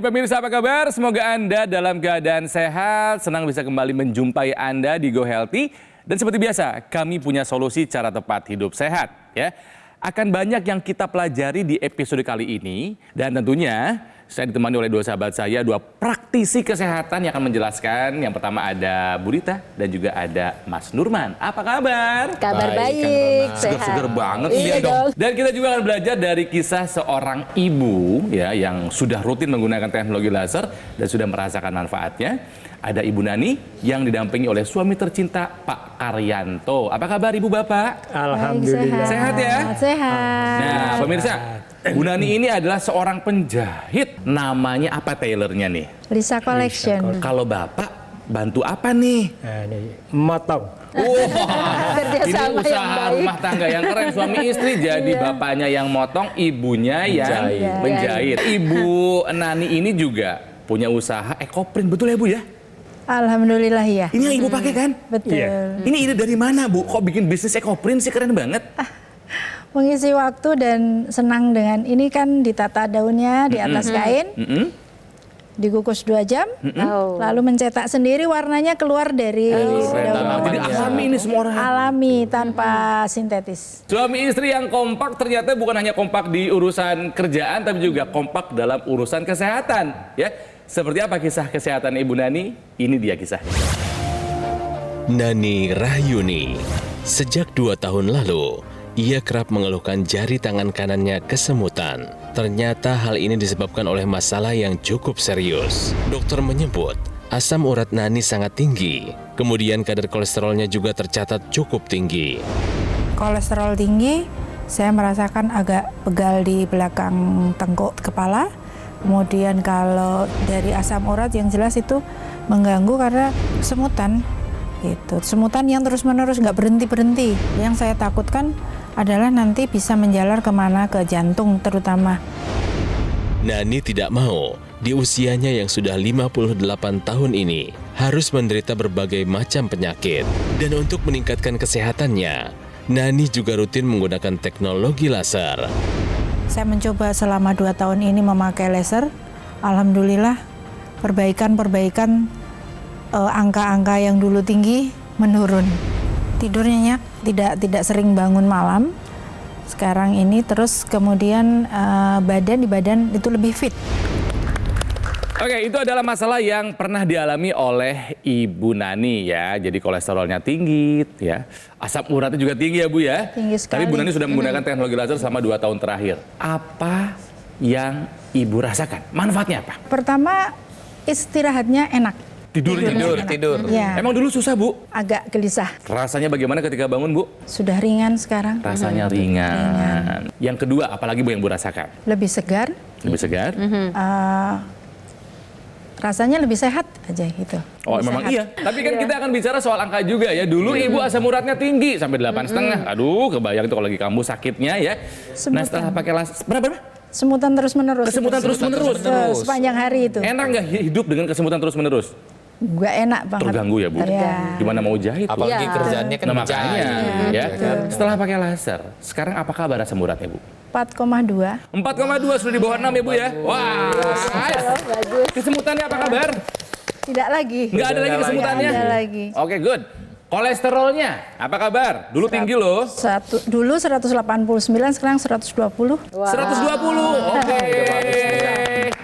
pemirsa, apa kabar? Semoga Anda dalam keadaan sehat, senang bisa kembali menjumpai Anda di Go Healthy. Dan seperti biasa, kami punya solusi cara tepat hidup sehat. Ya, akan banyak yang kita pelajari di episode kali ini. Dan tentunya saya ditemani oleh dua sahabat saya, dua praktisi kesehatan yang akan menjelaskan. Yang pertama ada Bu Rita dan juga ada Mas Nurman. Apa kabar? Kabar baik, sehat. Seger banget Iya dia dong. dong. Dan kita juga akan belajar dari kisah seorang ibu ya yang sudah rutin menggunakan teknologi laser dan sudah merasakan manfaatnya. Ada Ibu Nani yang didampingi oleh suami tercinta Pak Karyanto. Apa kabar Ibu Bapak? Alhamdulillah. Sehat ya? Sehat. Nah, pemirsa, Bu Nani ini adalah seorang penjahit. Namanya apa tailornya nih? Lisa Collection. Kalau Bapak bantu apa nih? Nah, ini motong. Wah, Kerja ini sama yang usaha baik. rumah tangga yang keren. Suami istri jadi bapaknya yang motong, ibunya yang menjahit. Ibu Nani ini juga punya usaha ekoprint, betul ya Bu ya? Alhamdulillah ya. Ini yang Ibu pakai kan? Betul. Iya. Ini ide dari mana Bu? Kok bikin bisnis ekoprint sih, keren banget? Mengisi waktu dan senang dengan ini kan ditata daunnya di atas kain, dikukus 2 jam, lalu mencetak sendiri warnanya keluar dari daun. Jadi alami ini semua orang. Alami tanpa sintetis. Suami istri yang kompak ternyata bukan hanya kompak di urusan kerjaan, tapi juga kompak dalam urusan kesehatan. Ya, seperti apa kisah kesehatan Ibu Nani? Ini dia kisahnya. Nani Rahyuni, sejak 2 tahun lalu, ia kerap mengeluhkan jari tangan kanannya kesemutan. Ternyata hal ini disebabkan oleh masalah yang cukup serius. Dokter menyebut asam urat Nani sangat tinggi, kemudian kadar kolesterolnya juga tercatat cukup tinggi. Kolesterol tinggi, saya merasakan agak pegal di belakang tengkuk kepala. Kemudian kalau dari asam urat yang jelas itu mengganggu karena kesemutan. Gitu. Semutan yang terus-menerus nggak berhenti-berhenti. Yang saya takutkan adalah nanti bisa menjalar kemana, ke jantung terutama. Nani tidak mau di usianya yang sudah 58 tahun ini harus menderita berbagai macam penyakit. Dan untuk meningkatkan kesehatannya, Nani juga rutin menggunakan teknologi laser. Saya mencoba selama 2 tahun ini memakai laser. Alhamdulillah perbaikan angka-angka yang dulu tinggi menurun. Tidur nyenyak, tidak sering bangun malam. Sekarang ini terus kemudian badan itu lebih fit. Oke, itu adalah masalah yang pernah dialami oleh Ibu Nani ya. Jadi kolesterolnya tinggi ya. Asam uratnya juga tinggi ya Bu ya. Tinggi sekali. Tapi Bu Nani sudah menggunakan teknologi laser selama 2 tahun terakhir. Apa yang Ibu rasakan? Manfaatnya apa? Pertama, istirahatnya enak. Tidur. Ya, Emang dulu susah Bu? agak gelisah. Rasanya bagaimana ketika bangun Bu? Sudah ringan sekarang. Rasanya ringan. Yang kedua, apalagi Bu yang Bu rasakan? Lebih segar. Lebih segar? Rasanya lebih sehat aja gitu. Oh, Lebih memang sehat. iya. Tapi kan kita akan bicara soal angka juga ya. Dulu Ibu asam uratnya tinggi sampai 8,5. Aduh, kebayang itu kalau lagi kambuh sakitnya ya. Nah, setelah pakai laser, berapa? Semutan terus-menerus. Kesemutan terus-menerus. Sepanjang hari itu. Enak nggak hidup dengan kesemutan terus-menerus? Gak enak banget. Terganggu ya Bu? Iya. Gimana mau jahit Bu? Apalagi kerjaannya kan Nah makanya menjahit. ya. Setelah pakai laser, sekarang apa kabar asam uratnya Bu? 4,2. 4,2 sudah di bawah 6 ya Bu ya? Wah, Bagus. kesemutannya apa kabar? Tidak lagi. Nggak ada lagi kesemutannya? Nggak ada lagi. Oke, good. Kolesterolnya apa kabar? Dulu tinggi loh. Dulu 189, sekarang 120. 120. Oke.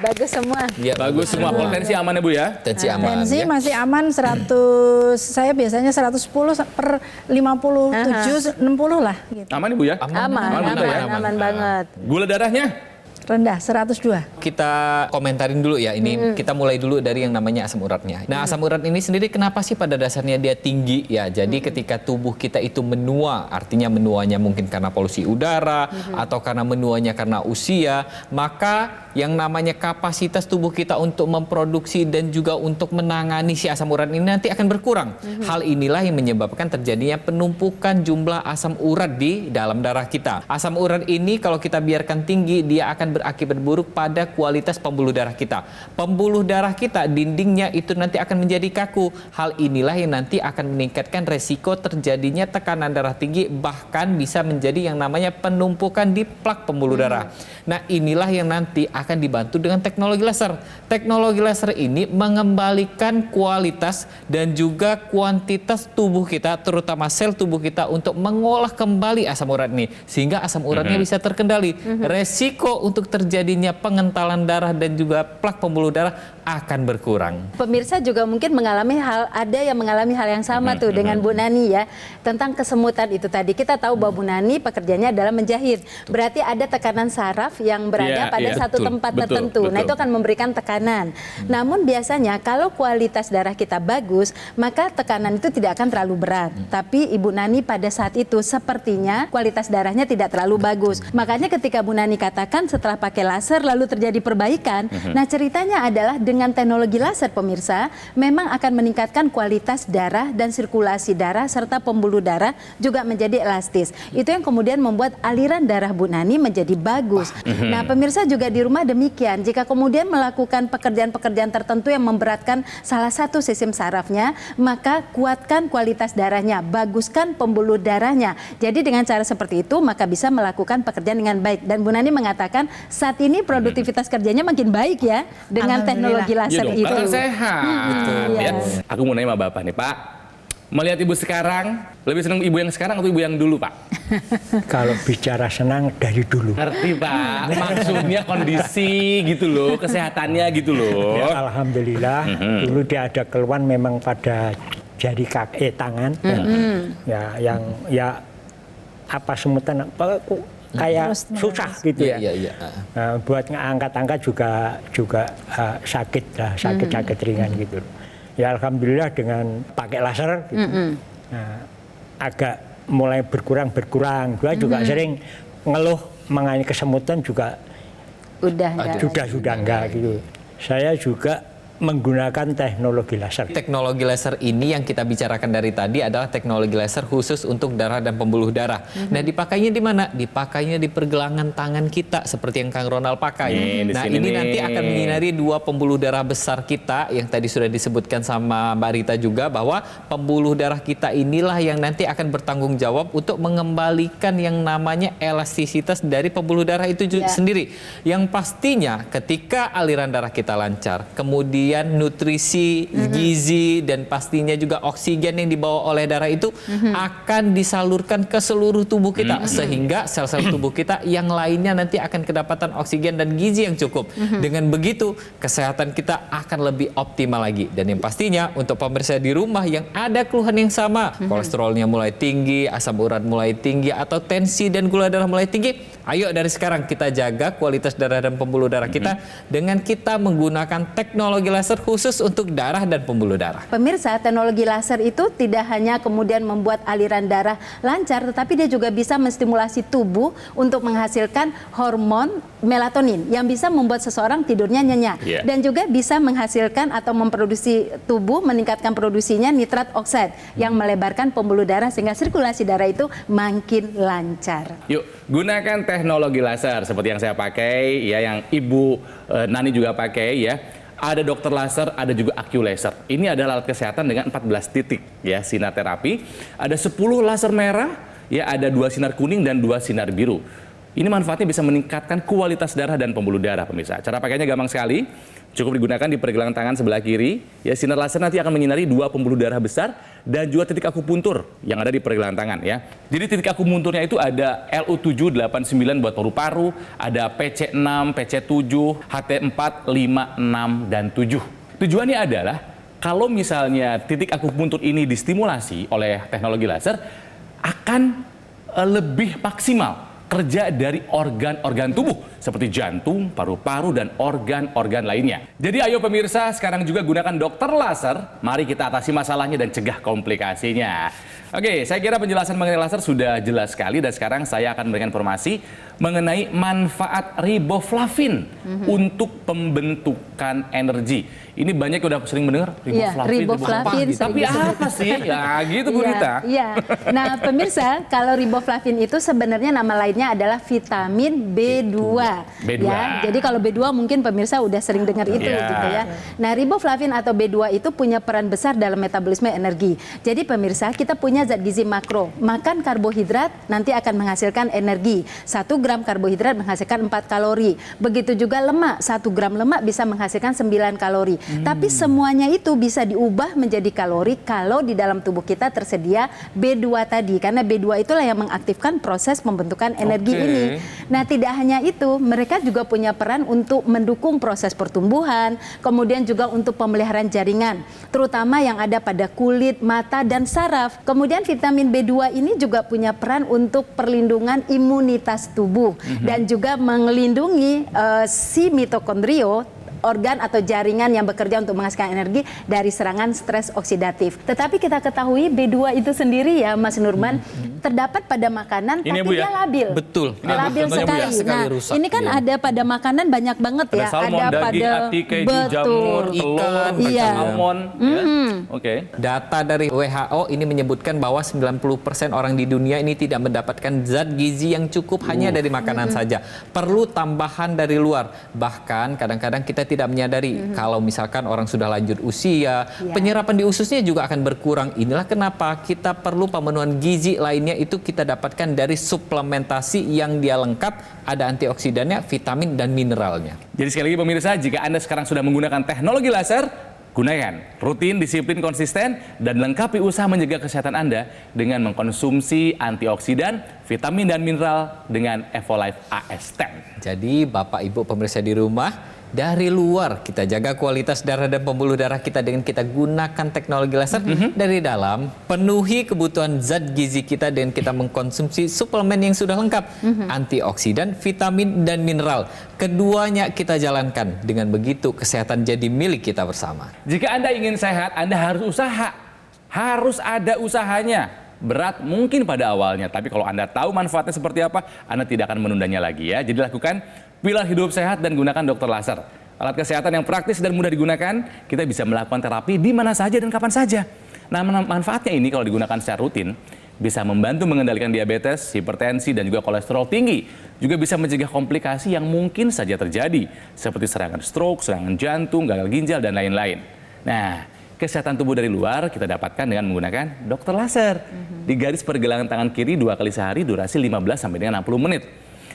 Bagus semua. Iya, Bagus semua. Potensi aman ya Bu ya? Tensi aman. Tensi Ya. masih aman 100. Saya biasanya 110 per 57, 60 lah. Gitu. Aman ya Bu ya? Aman banget. Gula darahnya? Rendah 102. Kita komentarin dulu ya, ini kita mulai dulu dari yang namanya asam uratnya. Nah, asam urat ini sendiri kenapa sih pada dasarnya dia tinggi ya? Jadi ketika tubuh kita itu menua, artinya menuanya mungkin karena polusi udara atau karena menuanya karena usia, maka yang namanya kapasitas tubuh kita untuk memproduksi dan juga untuk menangani si asam urat ini nanti akan berkurang. Hal inilah yang menyebabkan terjadinya penumpukan jumlah asam urat di dalam darah kita. Asam urat ini kalau kita biarkan tinggi, dia akan akan berakibat buruk pada kualitas pembuluh darah kita. Pembuluh darah kita, dindingnya itu nanti akan menjadi kaku. Hal inilah yang nanti akan meningkatkan resiko terjadinya tekanan darah tinggi, bahkan bisa menjadi yang namanya penumpukan di plak pembuluh darah. Nah, inilah yang nanti akan dibantu dengan teknologi laser. Teknologi laser ini mengembalikan kualitas dan juga kuantitas tubuh kita, terutama sel tubuh kita, untuk mengolah kembali asam urat ini, sehingga asam uratnya bisa terkendali. Resiko untuk terjadinya pengentalan darah dan juga plak pembuluh darah akan berkurang. Pemirsa juga mungkin ada yang mengalami hal yang sama tuh dengan Bu Nani ya, tentang kesemutan itu tadi. Kita tahu bahwa Bu Nani pekerjaannya adalah menjahit. Berarti ada tekanan saraf yang berada pada satu tempat tertentu. Nah, itu akan memberikan tekanan. Namun biasanya kalau kualitas darah kita bagus, maka tekanan itu tidak akan terlalu berat. Tapi Ibu Nani pada saat itu sepertinya kualitas darahnya tidak terlalu bagus. Makanya ketika Bu Nani katakan setelah pakai laser lalu terjadi perbaikan, nah ceritanya adalah dengan teknologi laser, pemirsa, memang akan meningkatkan kualitas darah dan sirkulasi darah serta pembuluh darah juga menjadi elastis. Itu yang kemudian membuat aliran darah Bu Nani menjadi bagus. Nah, pemirsa juga di rumah demikian. Jika kemudian melakukan pekerjaan-pekerjaan tertentu yang memberatkan salah satu sistem sarafnya, maka kuatkan kualitas darahnya, baguskan pembuluh darahnya. Jadi dengan cara seperti itu maka bisa melakukan pekerjaan dengan baik. Dan Bu Nani mengatakan saat ini produktivitas kerjanya makin baik ya dengan teknologi laser Iya dong, itu. karena sehat. Iya. Ya. Aku mau nanya sama Bapak nih, Pak. Melihat Ibu sekarang, lebih senang Ibu yang sekarang atau Ibu yang dulu, Pak? Kalau bicara senang dari dulu. Ngerti, Pak. Maksudnya kondisi gitu loh, kesehatannya gitu loh. Ya, alhamdulillah, dulu dia ada keluhan memang pada jari kaki, tangan. Ya, apa semutan, kayak susah gitu ya. Nah, buat ngangkat-angkat juga sakit lah, sakit ringan gitu. Ya alhamdulillah dengan pakai laser gitu. Nah, agak mulai berkurang. Gua juga sering ngeluh mengenai kesemutan juga sudah enggak gitu. Saya juga menggunakan teknologi laser. Teknologi laser ini yang kita bicarakan dari tadi adalah teknologi laser khusus untuk darah dan pembuluh darah. Nah, dipakainya di mana? Dipakainya di pergelangan tangan kita seperti yang Kang Ronald pakai. Nah, ini nanti akan menyinari dua pembuluh darah besar kita yang tadi sudah disebutkan sama Mbak Rita juga, bahwa pembuluh darah kita inilah yang nanti akan bertanggung jawab untuk mengembalikan yang namanya elastisitas dari pembuluh darah itu sendiri. Yang pastinya ketika aliran darah kita lancar, kemudian nutrisi, gizi, dan pastinya juga oksigen yang dibawa oleh darah itu akan disalurkan ke seluruh tubuh kita, sehingga sel-sel tubuh kita yang lainnya nanti akan kedapatan oksigen dan gizi yang cukup. Dengan begitu, kesehatan kita akan lebih optimal lagi. Dan yang pastinya untuk pemirsa di rumah yang ada keluhan yang sama, kolesterolnya mulai tinggi, asam urat mulai tinggi, atau tensi dan gula darah mulai tinggi, ayo dari sekarang kita jaga kualitas darah dan pembuluh darah kita dengan kita menggunakan teknologi laser khusus untuk darah dan pembuluh darah. Pemirsa, teknologi laser itu tidak hanya kemudian membuat aliran darah lancar, tetapi dia juga bisa menstimulasi tubuh untuk menghasilkan hormon melatonin yang bisa membuat seseorang tidurnya nyenyak. Dan juga bisa menghasilkan atau memproduksi tubuh, meningkatkan produksinya nitrat oksida yang melebarkan pembuluh darah sehingga sirkulasi darah itu makin lancar. Yuk, gunakan teknologi laser seperti yang saya pakai, ya, yang Ibu Nani juga pakai, ya. Ada dokter laser, ada juga AQ laser. Ini adalah alat kesehatan dengan 14 titik ya sinar terapi. Ada 10 laser merah, ya, ada 2 sinar kuning dan 2 sinar biru. Ini manfaatnya bisa meningkatkan kualitas darah dan pembuluh darah, pemirsa. Cara pakainya gampang sekali. Cukup digunakan di pergelangan tangan sebelah kiri. Ya, sinar laser nanti akan menyinari 2 pembuluh darah besar dan juga titik akupuntur yang ada di pergelangan tangan, ya. Jadi titik akupunturnya itu ada LU789 buat paru-paru, ada PC6, PC7, HT4, 5, 6, dan 7. Tujuannya adalah kalau misalnya titik akupuntur ini distimulasi oleh teknologi laser, akan lebih maksimal kerja dari organ-organ tubuh seperti jantung, paru-paru, dan organ-organ lainnya. Jadi ayo pemirsa, sekarang juga gunakan dokter laser. Mari kita atasi masalahnya dan cegah komplikasinya. Oke, saya kira penjelasan mengenai laser sudah jelas sekali, dan sekarang saya akan memberikan informasi mengenai manfaat riboflavin untuk pembentukan energi. Ini banyak yang udah sering mendengar riboflavin. Tapi apa sih? Ya gitu Bu Rita. Iya. Nah pemirsa, kalau riboflavin itu sebenarnya nama lainnya adalah vitamin B2. B2. Ya. Jadi kalau B2 mungkin pemirsa udah sering dengar itu gitu ya. Nah, riboflavin atau B2 itu punya peran besar dalam metabolisme energi. Jadi pemirsa, kita punya zat gizi makro. Makan karbohidrat nanti akan menghasilkan energi. 1 gram karbohidrat menghasilkan 4 kalori. Begitu juga lemak, 1 gram lemak bisa menghasilkan 9 kalori. Tapi semuanya itu bisa diubah menjadi kalori kalau di dalam tubuh kita tersedia B2 tadi. Karena B2 itulah yang mengaktifkan proses pembentukan energi ini. Nah, tidak hanya itu, mereka juga punya peran untuk mendukung proses pertumbuhan, kemudian juga untuk pemeliharaan jaringan, terutama yang ada pada kulit, mata, dan saraf. Kemudian vitamin B2 ini juga punya peran untuk perlindungan imunitas tubuh dan juga melindungi si mitokondrio, organ atau jaringan yang bekerja untuk menghasilkan energi dari serangan stres oksidatif. Tetapi kita ketahui B2 itu sendiri ya Mas Nurman terdapat pada makanan Ini, tapi Bu, ya? dia labil. Betul. Labil Contohnya, Bu, ya? sekali. Nah, rusak. ini kan ada pada makanan banyak banget Ada ya. salmon, ada daging, pada ati, keju, jamur, telur, ikan, iya. almond. Ya. Oke. Data dari WHO ini menyebutkan bahwa 90% orang di dunia ini tidak mendapatkan zat gizi yang cukup hanya dari makanan saja. Perlu tambahan dari luar. Bahkan kadang-kadang kita tidak menyadari kalau misalkan orang sudah lanjut usia, penyerapan di ususnya juga akan berkurang. Inilah kenapa kita perlu pemenuhan gizi lainnya itu kita dapatkan dari suplementasi yang dia lengkap, ada antioksidannya, vitamin dan mineralnya. Jadi sekali lagi pemirsa, jika Anda sekarang sudah menggunakan teknologi laser, gunakan. Rutin, disiplin, konsisten, dan lengkapi usaha menjaga kesehatan Anda dengan mengkonsumsi antioksidan, vitamin, dan mineral dengan Evolife AS10. Jadi Bapak Ibu pemirsa di rumah, dari luar kita jaga kualitas darah dan pembuluh darah kita dengan kita gunakan teknologi laser. Dari dalam penuhi kebutuhan zat gizi kita dengan kita mengkonsumsi suplemen yang sudah lengkap, antioksidan, vitamin dan mineral. Keduanya kita jalankan, dengan begitu kesehatan jadi milik kita bersama. Jika Anda ingin sehat, Anda harus usaha. Harus ada usahanya. Berat mungkin pada awalnya, tapi kalau Anda tahu manfaatnya seperti apa, Anda tidak akan menundanya lagi ya. Jadi lakukan pilar hidup sehat dan gunakan dokter laser. Alat kesehatan yang praktis dan mudah digunakan, kita bisa melakukan terapi di mana saja dan kapan saja. Nah, manfaatnya ini kalau digunakan secara rutin, bisa membantu mengendalikan diabetes, hipertensi, dan juga kolesterol tinggi. Juga bisa mencegah komplikasi yang mungkin saja terjadi, seperti serangan stroke, serangan jantung, gagal ginjal, dan lain-lain. Nah, kesehatan tubuh dari luar kita dapatkan dengan menggunakan dokter laser. Di garis pergelangan tangan kiri 2 kali sehari, durasi 15 sampai dengan 60 menit.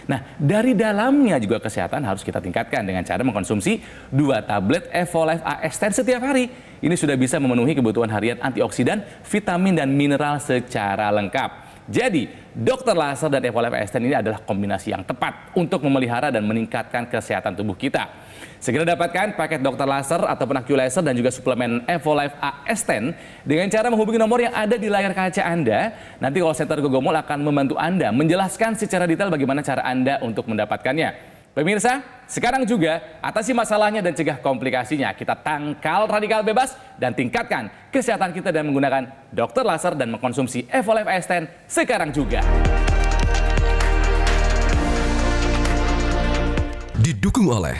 Nah, dari dalamnya juga kesehatan harus kita tingkatkan dengan cara mengkonsumsi 2 tablet Evolife AS10 setiap hari. Ini sudah bisa memenuhi kebutuhan harian antioksidan, vitamin, dan mineral secara lengkap. Jadi, dokter laser dan Evolife AS10 ini adalah kombinasi yang tepat untuk memelihara dan meningkatkan kesehatan tubuh kita. Segera dapatkan paket dokter laser ataupun AccuLaser dan juga suplemen Evolife AS10 dengan cara menghubungi nomor yang ada di layar kaca Anda. Nanti call center Gogomol akan membantu Anda menjelaskan secara detail bagaimana cara Anda untuk mendapatkannya. Pemirsa, sekarang juga atasi masalahnya dan cegah komplikasinya. Kita tangkal radikal bebas dan tingkatkan kesehatan kita dengan menggunakan dokter laser dan mengkonsumsi Evolife AS10 sekarang juga. Didukung oleh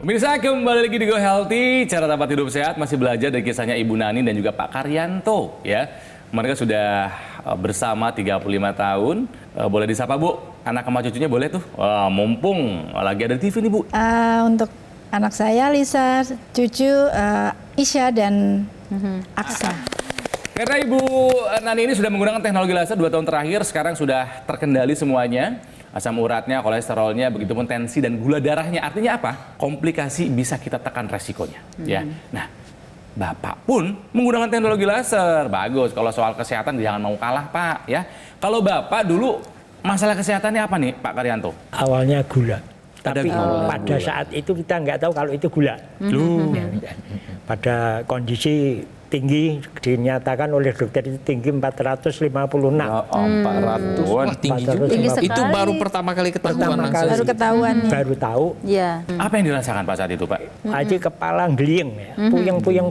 Pemirsa, kembali lagi di Go Healthy, cara dapat hidup sehat, masih belajar dari kisahnya Ibu Nani dan juga Pak Karyanto ya. Mereka sudah bersama 35 tahun. Boleh disapa Bu, anak sama cucunya boleh tuh. Mumpung lagi ada TV nih Bu. Untuk anak saya Lisa, cucu Isya dan Aksa. Karena Ibu Nani ini sudah menggunakan teknologi laser 2 tahun terakhir, sekarang sudah terkendali semuanya. Asam uratnya, kolesterolnya, begitupun tensi dan gula darahnya. Artinya apa? Komplikasi bisa kita tekan resikonya. Ya. Nah, Bapak pun menggunakan teknologi laser. Bagus, kalau soal kesehatan jangan mau kalah Pak. Ya. Kalau Bapak dulu masalah kesehatannya apa nih Pak Karyanto? Awalnya gula. Tapi pada gula. saat itu kita nggak tahu kalau itu gula. Pada kondisi tinggi dinyatakan oleh dokter itu tinggi 456. 400. Wah, tinggi juga. Tinggi sekali. Itu baru pertama kali ketahuan langsung. Baru ketahuan. Baru tahu. Ya. Apa yang dirasakan Pak saat itu Pak? Aja kepala geleng ya. Puyeng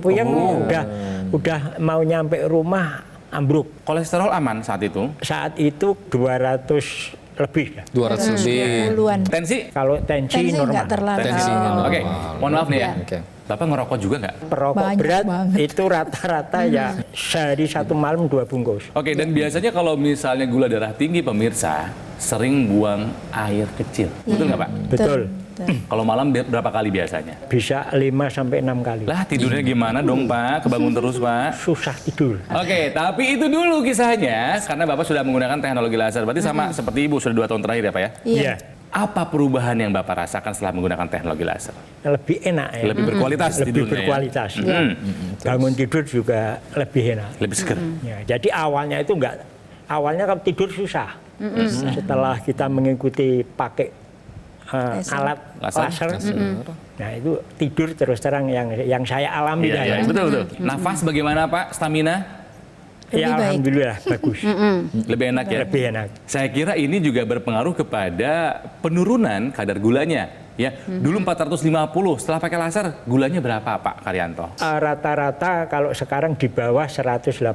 udah mau nyampe rumah ambruk. Kolesterol aman saat itu? Saat itu 200 lebih ya. 200 lebih. Puluhan. Tensi? Kalau tensi Tensi normal. nggak terlalu. Tensi. Oke, mohon maaf nih ya. Oke. Bapak ngerokok juga nggak? Perokok Banyak berat banget. itu rata-rata ya sehari 1 malam 2 bungkus. Oke, dan biasanya kalau misalnya gula darah tinggi pemirsa, sering buang air kecil. Betul nggak Pak? Betul. Kalau malam berapa kali biasanya? Bisa 5 sampai 6 kali. Lah tidurnya gimana dong Pak? Kebangun terus Pak? Susah tidur. Oke, tapi itu dulu kisahnya. Karena Bapak sudah menggunakan teknologi laser. Berarti sama seperti Ibu sudah 2 tahun terakhir ya Pak ya? Iya. Apa perubahan yang Bapak rasakan setelah menggunakan teknologi laser? Lebih enak ya. Lebih berkualitas Lebih tidurnya ya? berkualitas. Bangun tidur juga lebih enak. Lebih seger. Ya, jadi awalnya itu awalnya kalau tidur susah. Setelah kita mengikuti pakai alat laser, nah itu tidur terus terang yang saya alami. Iya, betul. Nafas bagaimana Pak? Stamina? Ya Lebih baik. alhamdulillah bagus. Lebih enak ya? Lebih enak. Saya kira ini juga berpengaruh kepada penurunan kadar gulanya. Ya, dulu 450, setelah pakai laser gulanya berapa Pak Karyanto? Rata-rata kalau sekarang di bawah 180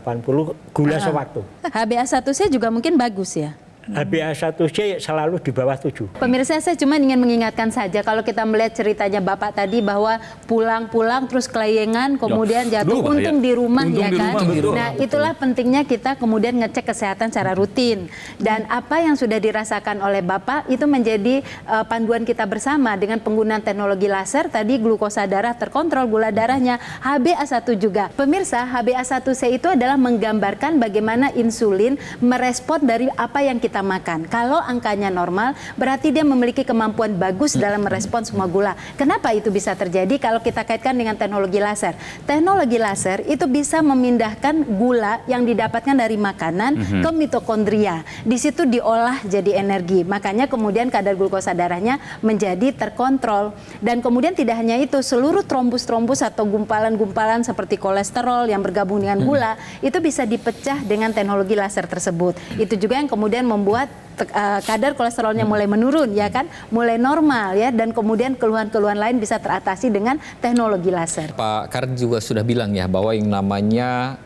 gula sewaktu. HbA1c juga mungkin bagus ya. HbA1c selalu di bawah 7. Pemirsa, saya cuma ingin mengingatkan saja kalau kita melihat ceritanya Bapak tadi bahwa pulang-pulang terus kelayangan kemudian jatuh, bahaya. untung di rumah Untung ya di kan. rumah, betul. Nah, itulah pentingnya kita kemudian ngecek kesehatan secara rutin. Dan apa yang sudah dirasakan oleh Bapak itu menjadi panduan kita bersama dengan penggunaan teknologi laser tadi, glukosa darah terkontrol, gula darahnya, HbA1 juga. Pemirsa, HbA1c itu adalah menggambarkan bagaimana insulin merespon dari apa yang kita makan. Kalau angkanya normal, berarti dia memiliki kemampuan bagus dalam merespon semua gula. Kenapa itu bisa terjadi kalau kita kaitkan dengan teknologi laser? Teknologi laser itu bisa memindahkan gula yang didapatkan dari makanan ke mitokondria. Di situ diolah jadi energi. Makanya kemudian kadar glukosa darahnya menjadi terkontrol. Dan kemudian tidak hanya itu, seluruh trombus-trombus atau gumpalan-gumpalan seperti kolesterol yang bergabung dengan gula, itu bisa dipecah dengan teknologi laser tersebut. Itu juga yang kemudian membuat kadar kolesterolnya mulai menurun ya kan, mulai normal ya, dan kemudian keluhan-keluhan lain bisa teratasi dengan teknologi laser. Pak Karin juga sudah bilang ya bahwa yang namanya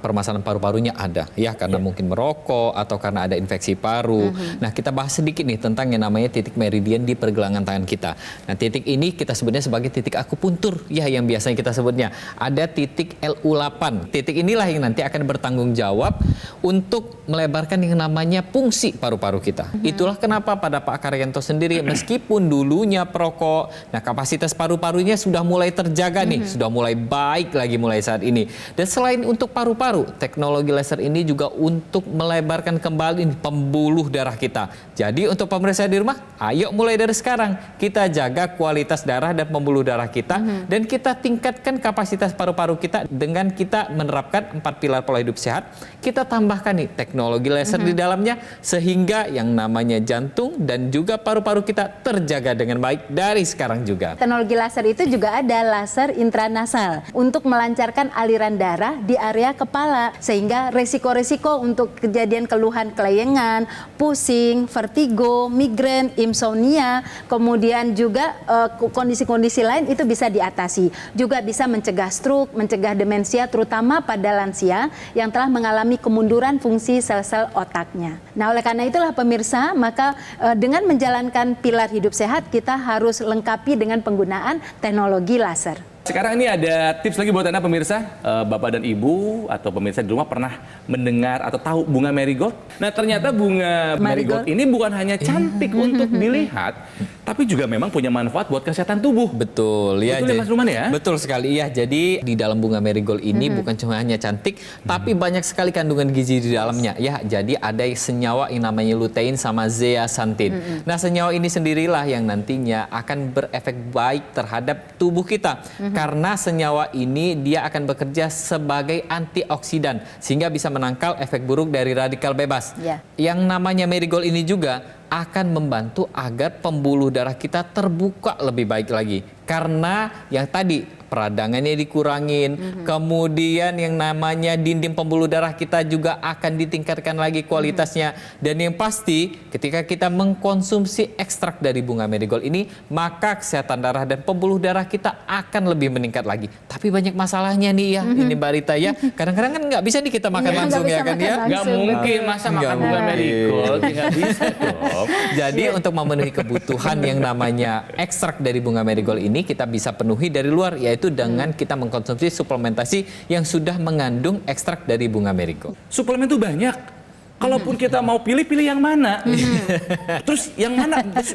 permasalahan paru-parunya ada ya karena mungkin merokok atau karena ada infeksi paru. Nah, kita bahas sedikit nih tentang yang namanya titik meridian di pergelangan tangan kita. Nah, titik ini kita sebutnya sebagai titik akupuntur ya, yang biasanya kita sebutnya. Ada titik LU8. Titik inilah yang nanti akan bertanggung jawab untuk melebarkan yang namanya fungsi paru-paru kita. Itulah kenapa pada Pak Karyanto sendiri meskipun dulunya perokok, nah kapasitas paru-parunya sudah mulai terjaga nih, sudah mulai baik lagi mulai saat ini. Dan selain untuk paru-paru, teknologi laser ini juga untuk melebarkan kembali pembuluh darah kita. Jadi untuk pemirsa di rumah, ayo mulai dari sekarang kita jaga kualitas darah dan pembuluh darah kita dan kita tingkatkan kapasitas paru-paru kita dengan kita menerapkan 4 pilar pola hidup sehat. Kita tambahkan nih teknologi laser di dalamnya sehingga yang namanya jantung dan juga paru-paru kita terjaga dengan baik dari sekarang juga. Teknologi laser itu juga ada laser intranasal untuk melancarkan aliran darah di area kepala sehingga resiko-resiko untuk kejadian keluhan kelayangan, pusing, vertigo, migrain, insomnia, kemudian juga kondisi-kondisi lain itu bisa diatasi. Juga bisa mencegah stroke, mencegah demensia terutama pada lansia yang telah mengalami kemunduran fungsi sel-sel otaknya. Nah, oleh karena itulah pemirsa, maka dengan menjalankan pilar hidup sehat kita harus lengkapi dengan penggunaan teknologi laser. Sekarang ini ada tips lagi buat Anda pemirsa, Bapak dan Ibu atau pemirsa di rumah pernah mendengar atau tahu bunga marigold? Nah, ternyata bunga marigold ini bukan hanya cantik untuk dilihat, tapi juga memang punya manfaat buat kesehatan tubuh. Betul ya. Betul ya Mas Ruman ya? Betul sekali ya. Jadi di dalam bunga marigold ini bukan cuma hanya cantik, tapi banyak sekali kandungan gizi di dalamnya. Ya, jadi ada senyawa yang namanya lutein sama zeaxanthin. Nah, senyawa ini sendirilah yang nantinya akan berefek baik terhadap tubuh kita. Karena senyawa ini dia akan bekerja sebagai antioksidan sehingga bisa menangkal efek buruk dari radikal bebas. Yang namanya marigold ini juga akan membantu agar pembuluh darah kita terbuka lebih baik lagi. Karena yang tadi peradangannya dikurangin, kemudian yang namanya dinding pembuluh darah kita juga akan ditingkatkan lagi kualitasnya. Dan yang pasti ketika kita mengkonsumsi ekstrak dari bunga marigold ini, maka kesehatan darah dan pembuluh darah kita akan lebih meningkat lagi. Tapi banyak masalahnya nih ya, ini Mbak Rita ya. Kadang-kadang kan nggak bisa nih kita makan langsung ya kan ya. Nggak mungkin masa makan bunga marigold, nggak bisa dong. Jadi untuk memenuhi kebutuhan yang namanya ekstrak dari bunga marigold ini, ini kita bisa penuhi dari luar, yaitu dengan kita mengkonsumsi suplementasi yang sudah mengandung ekstrak dari bunga marigo. Suplemen tuh banyak. Kalaupun kita mau pilih yang mana? Terus yang mana? Terus,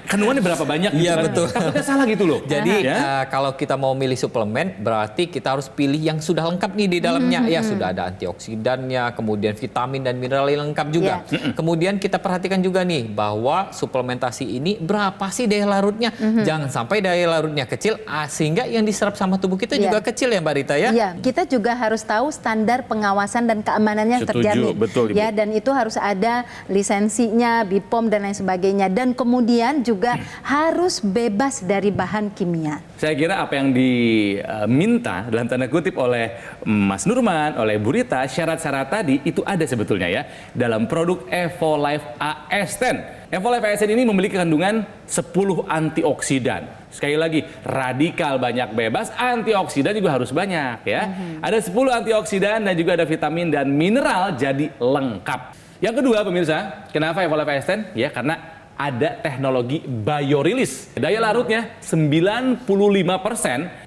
kandungannya berapa banyak? Iya, gitu kan? betul. Takutnya salah gitu loh. Jadi kalau kita mau milih suplemen, berarti kita harus pilih yang sudah lengkap nih di dalamnya. Ya, sudah ada antioksidannya, kemudian vitamin dan mineral yang lengkap juga. Kemudian kita perhatikan juga nih bahwa suplementasi ini berapa sih daya larutnya? Jangan sampai daya larutnya kecil sehingga yang diserap sama tubuh kita juga kecil ya Mbak Rita ya. Iya, kita juga harus tahu standar pengawasan dan keamanannya Setuju, terjamin. betul, Ibu. Ya, dan itu harus ada lisensinya, BPOM dan lain sebagainya. Dan kemudian juga harus bebas dari bahan kimia. Saya kira apa yang diminta dalam tanda kutip oleh Mas Nurman, oleh Bu Rita, syarat-syarat tadi itu ada sebetulnya ya dalam produk Evolife AS10. Evolife AS10 ini memiliki kandungan 10 antioksidan. Sekali lagi, radikal banyak bebas, antioksidan juga harus banyak ya. Ada 10 antioksidan dan juga ada vitamin dan mineral, jadi lengkap. Yang kedua pemirsa, kenapa Evolife AS10? Ya karena ada teknologi biorelease. Daya larutnya 95%,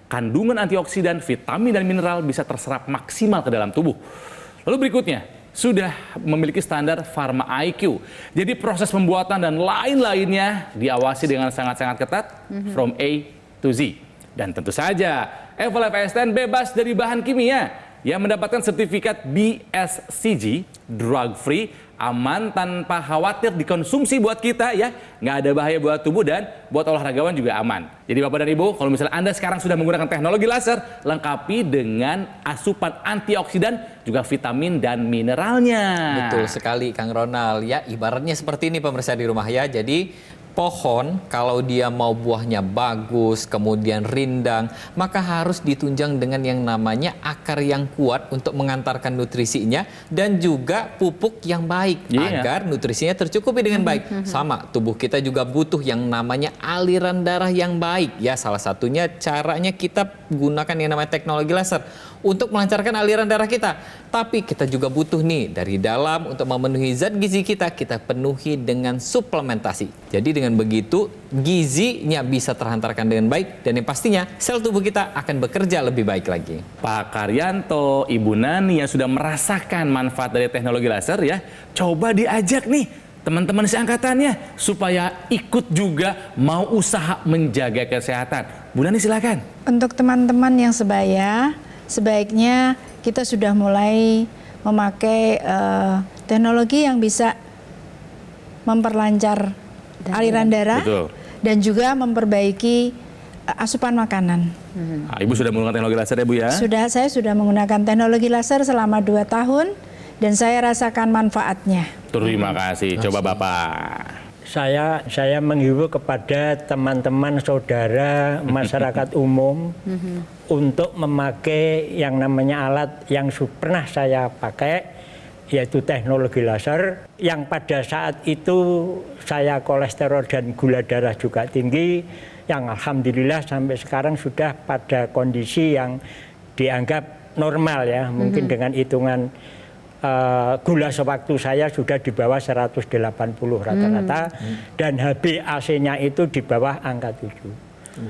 kandungan antioksidan, vitamin dan mineral bisa terserap maksimal ke dalam tubuh. Lalu berikutnya, sudah memiliki standar Pharma IQ. Jadi proses pembuatan dan lain-lainnya diawasi dengan sangat-sangat ketat from A to Z. Dan tentu saja Evolife AS10 bebas dari bahan kimia yang mendapatkan sertifikat BSCG, drug free, aman tanpa khawatir dikonsumsi buat kita ya, nggak ada bahaya buat tubuh dan buat olahragawan juga aman. Jadi Bapak dan Ibu, kalau misalnya Anda sekarang sudah menggunakan teknologi laser, lengkapi dengan asupan antioksidan juga vitamin dan mineralnya. Betul sekali Kang Ronald ya, ibaratnya seperti ini pemirsa di rumah ya. Jadi pohon kalau dia mau buahnya bagus, kemudian rindang, maka harus ditunjang dengan yang namanya akar yang kuat untuk mengantarkan nutrisinya dan juga pupuk yang baik agar nutrisinya tercukupi dengan baik. Sama, tubuh kita juga butuh yang namanya aliran darah yang baik. Ya, salah satunya caranya kita gunakan yang namanya teknologi laser untuk melancarkan aliran darah kita. Tapi kita juga butuh nih dari dalam untuk memenuhi zat gizi kita penuhi dengan suplementasi. Jadi dengan begitu gizinya bisa terhantarkan dengan baik dan yang pastinya sel tubuh kita akan bekerja lebih baik lagi. Pak Karyanto, Ibu Nani yang sudah merasakan manfaat dari teknologi laser ya, coba diajak nih teman-teman seangkatannya supaya ikut juga mau usaha menjaga kesehatan. Bu Nani silakan. Untuk teman-teman yang sebaya, sebaiknya kita sudah mulai memakai teknologi yang bisa memperlancar aliran darah. Betul. Dan juga memperbaiki asupan makanan. Nah, Ibu sudah menggunakan teknologi laser ya Bu ya? Saya sudah menggunakan teknologi laser selama 2 tahun dan saya rasakan manfaatnya. Terima kasih. Coba Bapak. Saya menghimbau kepada teman-teman saudara masyarakat umum untuk memakai yang namanya alat yang pernah saya pakai, yaitu teknologi laser yang pada saat itu saya kolesterol dan gula darah juga tinggi, yang alhamdulillah sampai sekarang sudah pada kondisi yang dianggap normal ya, mungkin dengan hitungan gula sewaktu saya sudah di bawah 180 rata-rata dan HbAC-nya itu di bawah angka 7.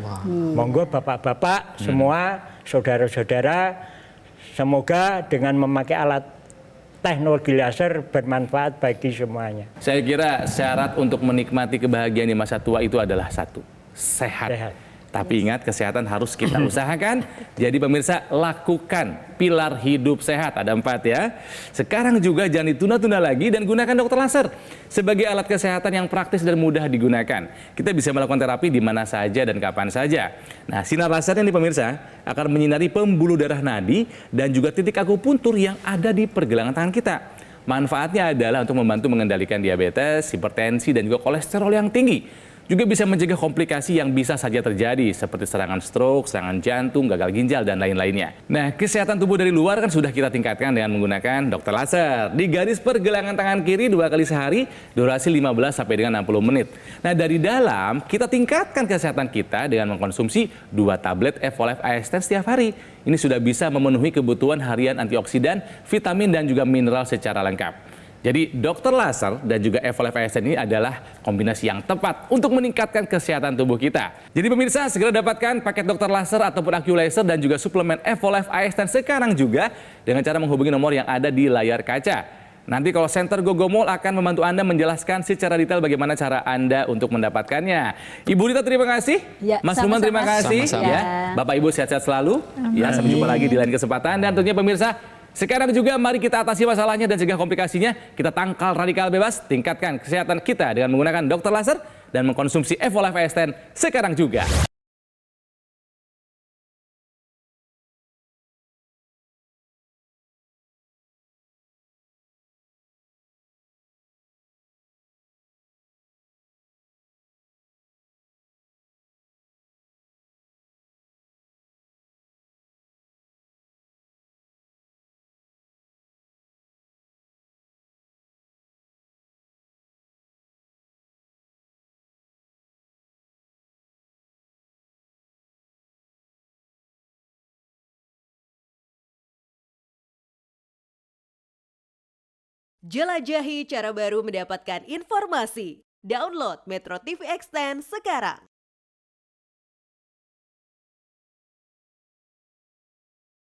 Wow. Monggo bapak-bapak semua, saudara-saudara, semoga dengan memakai alat teknologi laser bermanfaat bagi semuanya. Saya kira syarat untuk menikmati kebahagiaan di masa tua itu adalah satu, sehat. Tapi ingat, kesehatan harus kita usahakan. Jadi pemirsa, lakukan pilar hidup sehat. Ada 4 ya. Sekarang juga jangan ditunda-tunda lagi dan gunakan dokter laser sebagai alat kesehatan yang praktis dan mudah digunakan. Kita bisa melakukan terapi di mana saja dan kapan saja. Nah, sinar laser ini pemirsa akan menyinari pembuluh darah nadi dan juga titik akupuntur yang ada di pergelangan tangan kita. Manfaatnya adalah untuk membantu mengendalikan diabetes, hipertensi, dan juga kolesterol yang tinggi. Juga bisa mencegah komplikasi yang bisa saja terjadi seperti serangan stroke, serangan jantung, gagal ginjal, dan lain-lainnya. Nah, kesehatan tubuh dari luar kan sudah kita tingkatkan dengan menggunakan dokter laser. Di garis pergelangan tangan kiri 2 kali sehari, durasi 15 sampai dengan 60 menit. Nah, dari dalam kita tingkatkan kesehatan kita dengan mengkonsumsi 2 tablet Evolife AS10 setiap hari. Ini sudah bisa memenuhi kebutuhan harian antioksidan, vitamin, dan juga mineral secara lengkap. Jadi dokter laser dan juga Evolve ASN ini adalah kombinasi yang tepat untuk meningkatkan kesehatan tubuh kita. Jadi pemirsa segera dapatkan paket dokter laser ataupun AccuLaser dan juga suplemen Evolve ASN sekarang juga dengan cara menghubungi nomor yang ada di layar kaca. Nanti kalau Center Gogomol akan membantu Anda menjelaskan secara detail bagaimana cara Anda untuk mendapatkannya. Ibu Rita terima kasih. Ya, Mas Numan terima kasih. Sama-sama. Ya. Bapak Ibu sehat-sehat selalu. Ya, sampai jumpa lagi di lain kesempatan dan tentunya pemirsa sekarang juga mari kita atasi masalahnya dan cegah komplikasinya. Kita tangkal radikal bebas, tingkatkan kesehatan kita dengan menggunakan dokter laser dan mengkonsumsi Evolve ASN sekarang juga. Jelajahi cara baru mendapatkan informasi. Download Metro TV Extend sekarang.